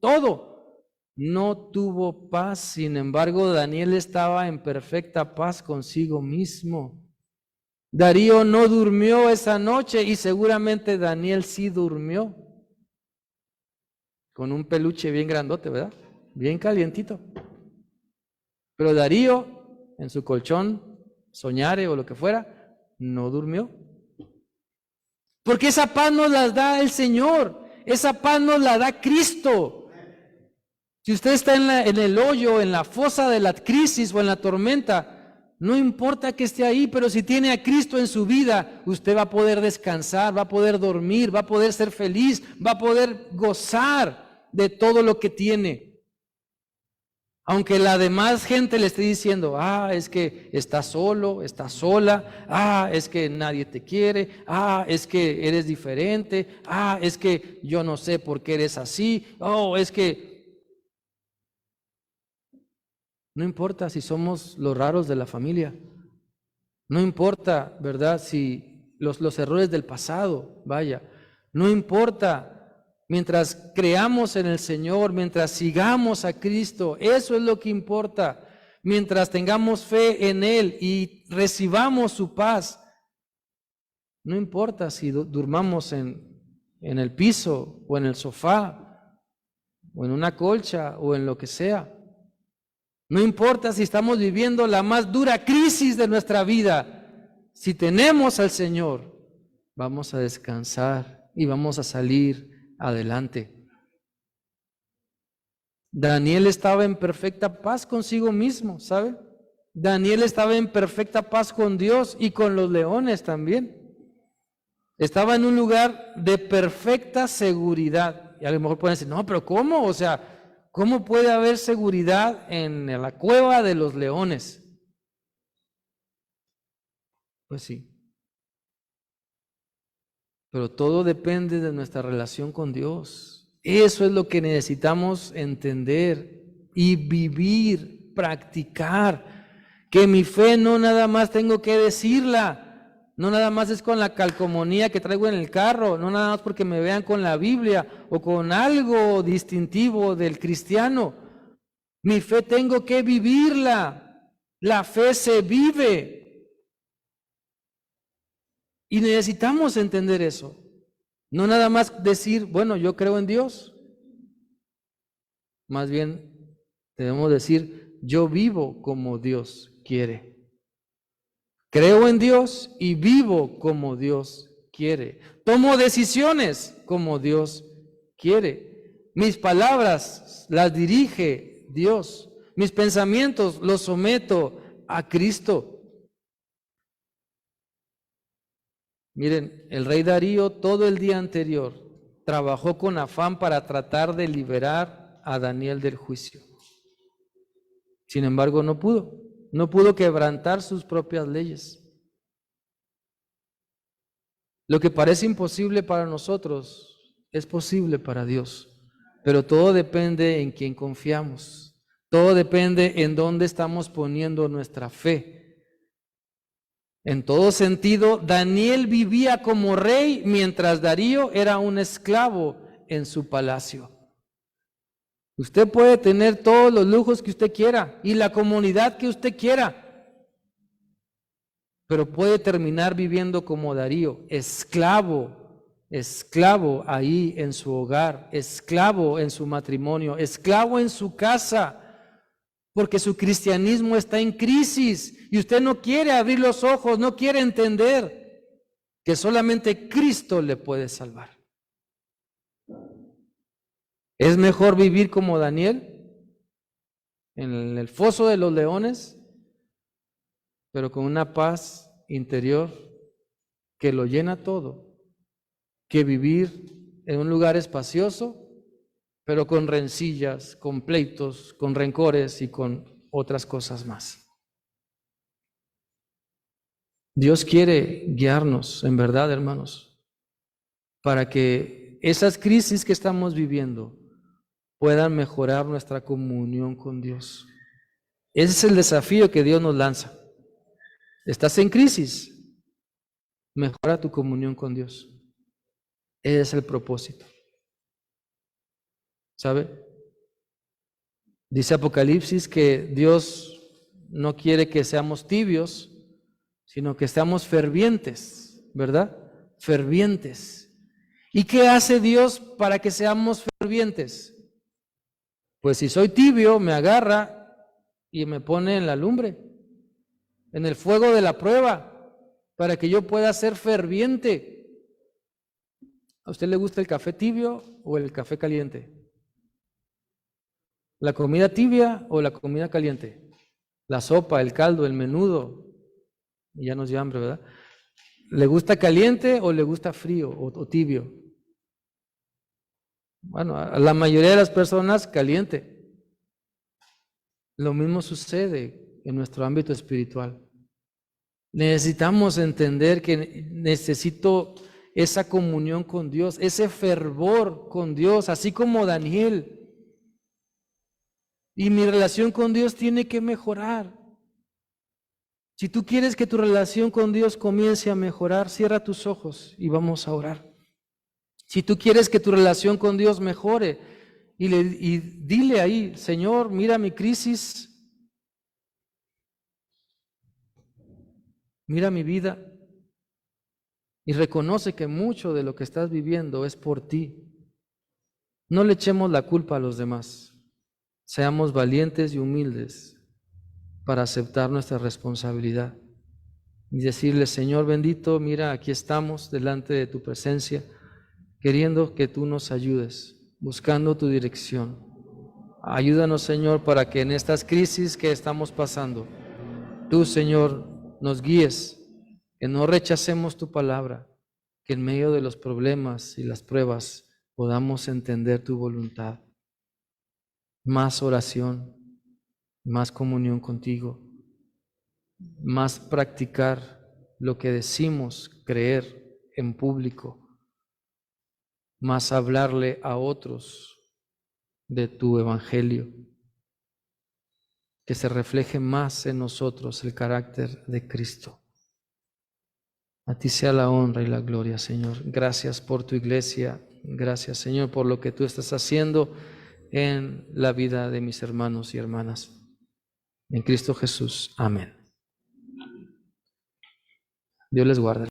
todo. No tuvo paz. Sin embargo, Daniel estaba en perfecta paz consigo mismo. Darío no durmió esa noche y seguramente Daniel sí durmió. Con un peluche bien grandote, ¿verdad? Bien calientito. Pero Darío, en su colchón, soñare o lo que fuera, no durmió. Porque esa paz nos la da el Señor. Esa paz nos la da Cristo. Si usted está en el hoyo, en la fosa de la crisis o en la tormenta, no importa que esté ahí, pero si tiene a Cristo en su vida, usted va a poder descansar, va a poder dormir, va a poder ser feliz, va a poder gozar de todo lo que tiene. Aunque la demás gente le esté diciendo, es que estás solo, estás sola, es que nadie te quiere, es que eres diferente, es que yo no sé por qué eres así, es que... No importa si somos los raros de la familia. No importa, ¿verdad? Si los errores del pasado, vaya. No importa. Mientras creamos en el Señor, mientras sigamos a Cristo, eso es lo que importa. Mientras tengamos fe en Él y recibamos su paz. No importa si durmamos en el piso o en el sofá o en una colcha o en lo que sea. No importa si estamos viviendo la más dura crisis de nuestra vida, si tenemos al Señor, vamos a descansar y vamos a salir adelante. Daniel estaba en perfecta paz consigo mismo, ¿sabe? Daniel estaba en perfecta paz con Dios y con los leones también. Estaba en un lugar de perfecta seguridad. Y a lo mejor pueden decir, no, pero ¿cómo? O sea, ¿cómo puede haber seguridad en la cueva de los leones? Pues sí. Pero todo depende de nuestra relación con Dios. Eso es lo que necesitamos entender y vivir, practicar. Que mi fe no nada más tengo que decirla. No nada más es con la calcomanía que traigo en el carro, no nada más porque me vean con la Biblia o con algo distintivo del cristiano. Mi fe tengo que vivirla. La fe se vive. Y necesitamos entender eso. No nada más decir, bueno, yo creo en Dios. Más bien debemos decir, yo vivo como Dios quiere. Creo en Dios y vivo como Dios quiere. Tomo decisiones como Dios quiere. Mis palabras las dirige Dios. Mis pensamientos los someto a Cristo. Miren, el rey Darío todo el día anterior trabajó con afán para tratar de liberar a Daniel del juicio. Sin embargo, no pudo. No pudo quebrantar sus propias leyes. Lo que parece imposible para nosotros es posible para Dios, pero todo depende en quién confiamos. Todo depende en dónde estamos poniendo nuestra fe. En todo sentido, Daniel vivía como rey mientras Darío era un esclavo en su palacio. Usted puede tener todos los lujos que usted quiera y la comunidad que usted quiera, pero puede terminar viviendo como Darío, esclavo ahí en su hogar, esclavo en su matrimonio, esclavo en su casa, porque su cristianismo está en crisis y usted no quiere abrir los ojos, no quiere entender que solamente Cristo le puede salvar. ¿Es mejor vivir como Daniel en el foso de los leones, pero con una paz interior que lo llena todo, que vivir en un lugar espacioso, pero con rencillas, con pleitos, con rencores y con otras cosas más. Dios quiere guiarnos, en verdad, hermanos, para que esas crisis que estamos viviendo puedan mejorar nuestra comunión con Dios. Ese es el desafío que Dios nos lanza. ¿Estás en crisis? Mejora tu comunión con Dios. Ese es el propósito. ¿Sabe? Dice Apocalipsis que Dios no quiere que seamos tibios, sino que seamos fervientes, ¿verdad? Fervientes. ¿Y qué hace Dios para que seamos fervientes? Pues si soy tibio, me agarra y me pone en la lumbre, en el fuego de la prueba, para que yo pueda ser ferviente. ¿A usted le gusta el café tibio o el café caliente? ¿La comida tibia o la comida caliente? La sopa, el caldo, el menudo. Ya nos dio hambre, ¿verdad? ¿Le gusta caliente o le gusta frío o tibio? Bueno, a la mayoría de las personas caliente. Lo mismo sucede en nuestro ámbito espiritual. Necesitamos entender que necesito esa comunión con Dios, ese fervor con Dios, así como Daniel. Y mi relación con Dios tiene que mejorar. Si tú quieres que tu relación con Dios comience a mejorar, cierra tus ojos y vamos a orar. Si tú quieres que tu relación con Dios mejore, y dile ahí, Señor, mira mi crisis, mira mi vida, y reconoce que mucho de lo que estás viviendo es por ti. No le echemos la culpa a los demás. Seamos valientes y humildes para aceptar nuestra responsabilidad y decirle, Señor bendito, mira, aquí estamos delante de tu presencia, queriendo que tú nos ayudes, buscando tu dirección. Ayúdanos, Señor, para que en estas crisis que estamos pasando, tú, Señor, nos guíes, que no rechacemos tu palabra, que en medio de los problemas y las pruebas podamos entender tu voluntad. Más oración, más comunión contigo, más practicar lo que decimos creer en público, más hablarle a otros de tu evangelio, que se refleje más en nosotros el carácter de Cristo. A ti sea la honra y la gloria, Señor. Gracias por tu iglesia. Gracias, Señor, por lo que tú estás haciendo en la vida de mis hermanos y hermanas. En Cristo Jesús. Amén. Dios les guarde.